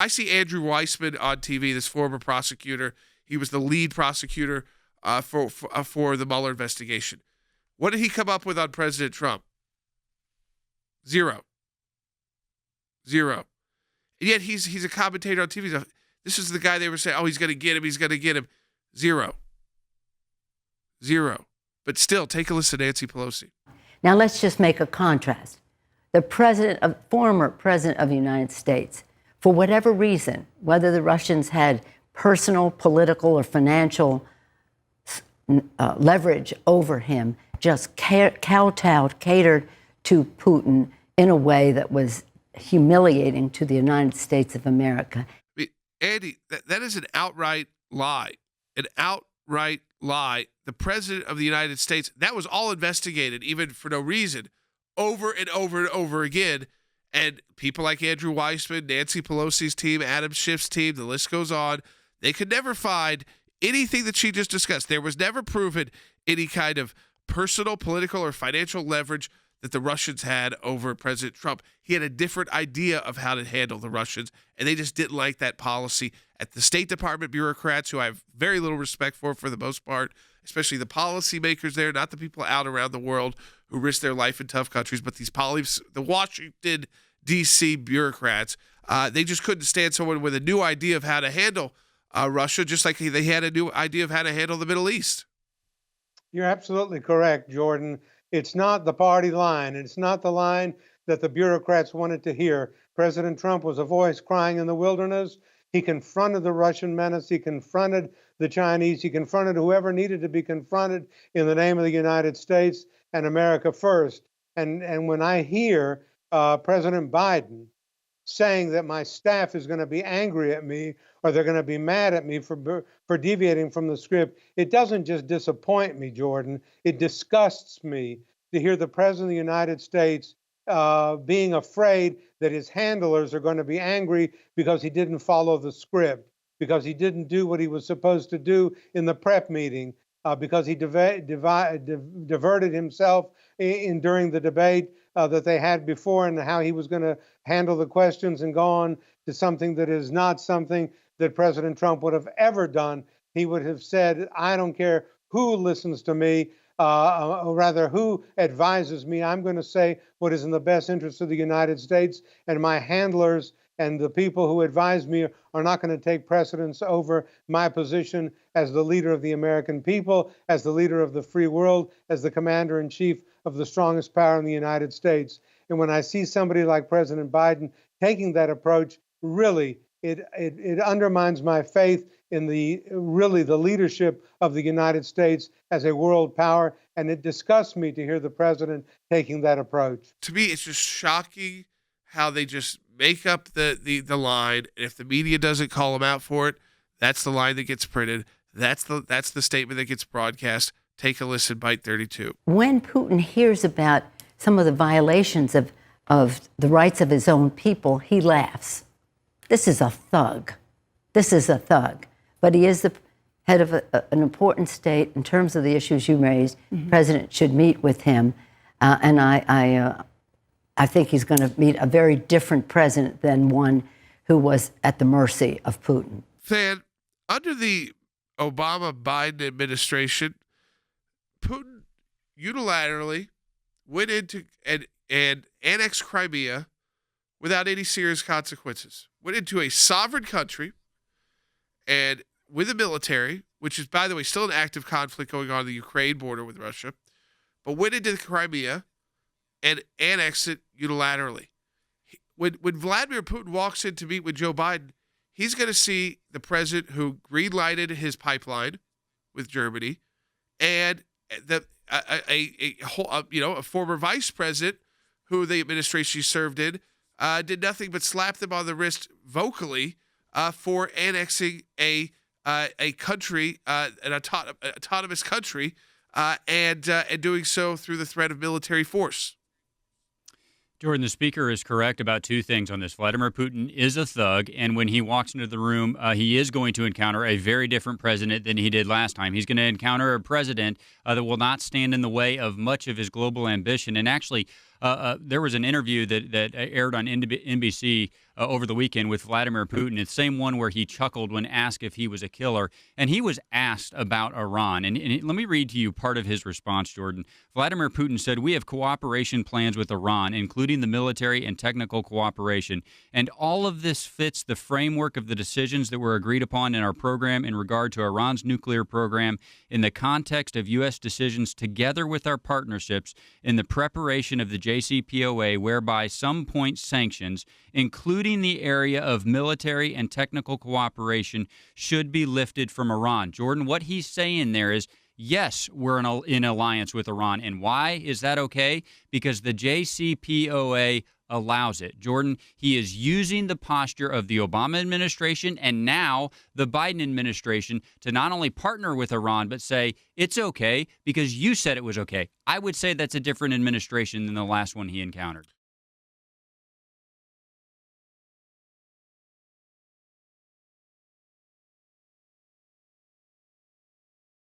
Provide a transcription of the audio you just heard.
I see Andrew Weissman on TV, this former prosecutor. He was the lead prosecutor for the Mueller investigation. What did he come up with on President Trump? Zero. And yet he's a commentator on TV. This is the guy they were saying, oh, he's going to get him. He's going to get him. Zero. But still, take a listen to Nancy Pelosi. Now let's just make a contrast. The former president of the United States, for whatever reason, whether the Russians had personal, political, or financial leverage over him, just kowtowed, catered to Putin in a way that was humiliating to the United States of America. Andy, that is an outright lie. An outright lie. The president of the United States, that was all investigated, even for no reason, over and over and over again. And people like Andrew Weissman, Nancy Pelosi's team, Adam Schiff's team, the list goes on. They could never find anything that she just discussed. There was never proven any kind of personal, political, or financial leverage that the Russians had over President Trump. He had a different idea of how to handle the Russians, and they just didn't like that policy. At the State Department bureaucrats, who I have very little respect for the most part, especially the policymakers there, not the people out around the world who risk their life in tough countries, but the Washington, D.C. bureaucrats, they just couldn't stand someone with a new idea of how to handle Russia, just like they had a new idea of how to handle the Middle East. You're absolutely correct, Jordan. It's not the party line. It's not the line that the bureaucrats wanted to hear. President Trump was a voice crying in the wilderness. He confronted the Russian menace. He confronted the Chinese. He confronted whoever needed to be confronted in the name of the United States and America first. And when I hear President Biden saying that my staff is going to be angry at me or they're going to be mad at me for deviating from the script, it doesn't just disappoint me, Jordan. It disgusts me to hear the President of the United States being afraid that his handlers are going to be angry because he didn't follow the script, because he didn't do what he was supposed to do in the prep meeting, because he diverted himself during the debate that they had before, and how he was going to handle the questions and go on to something that is not something that President Trump would have ever done. He would have said, I don't care who listens to me, or rather who advises me. I'm going to say what is in the best interest of the United States, and my handlers and the people who advise me are not going to take precedence over my position as the leader of the American people, as the leader of the free world, as the commander-in-chief of the strongest power in the United States. And when I see somebody like President Biden taking that approach, really, it undermines my faith in the leadership of the United States as a world power, and it disgusts me to hear the president taking that approach. To me, it's just shocking how they just make up the line, and if the media doesn't call them out for it, that's the line that gets printed. That's the statement that gets broadcast. Take a listen, Byte 32. When Putin hears about some of the violations of the rights of his own people, he laughs. This is a thug. But he is the head of an important state in terms of the issues you raised. Mm-hmm. The president should meet with him. And I think he's going to meet a very different president than one who was at the mercy of Putin. Fan, under the Obama-Biden administration, Putin unilaterally went into and annexed Crimea without any serious consequences. Went into a sovereign country and with a military, which is, by the way, still an active conflict going on the Ukraine border with Russia, but went into Crimea and annexed it unilaterally. When Vladimir Putin walks in to meet with Joe Biden, he's going to see the president who green-lighted his pipeline with Germany, and a former vice president who the administration served in did nothing but slap them on the wrist vocally for annexing a country, an autonomous country, and doing so through the threat of military force. Jordan, the speaker is correct about two things on this. Vladimir Putin is a thug, and when he walks into the room, he is going to encounter a very different president than he did last time. He's going to encounter a president that will not stand in the way of much of his global ambition. And actually, there was an interview that aired on NBC over the weekend with Vladimir Putin. It's the same one where he chuckled when asked if he was a killer. And he was asked about Iran. And let me read to you part of his response, Jordan. Vladimir Putin said, "We have cooperation plans with Iran, including the military and technical cooperation. And all of this fits the framework of the decisions that were agreed upon in our program in regard to Iran's nuclear program in the context of U.S. decisions together with our partnerships in the preparation of the JCPOA, whereby some point sanctions, including the area of military and technical cooperation, should be lifted from Iran." Jordan, what he's saying there is, yes, we're in alliance with Iran. And why is that okay? Because the JCPOA allows it. Jordan, he is using the posture of the Obama administration and now the Biden administration to not only partner with Iran, but say, it's okay because you said it was okay. I would say that's a different administration than the last one he encountered.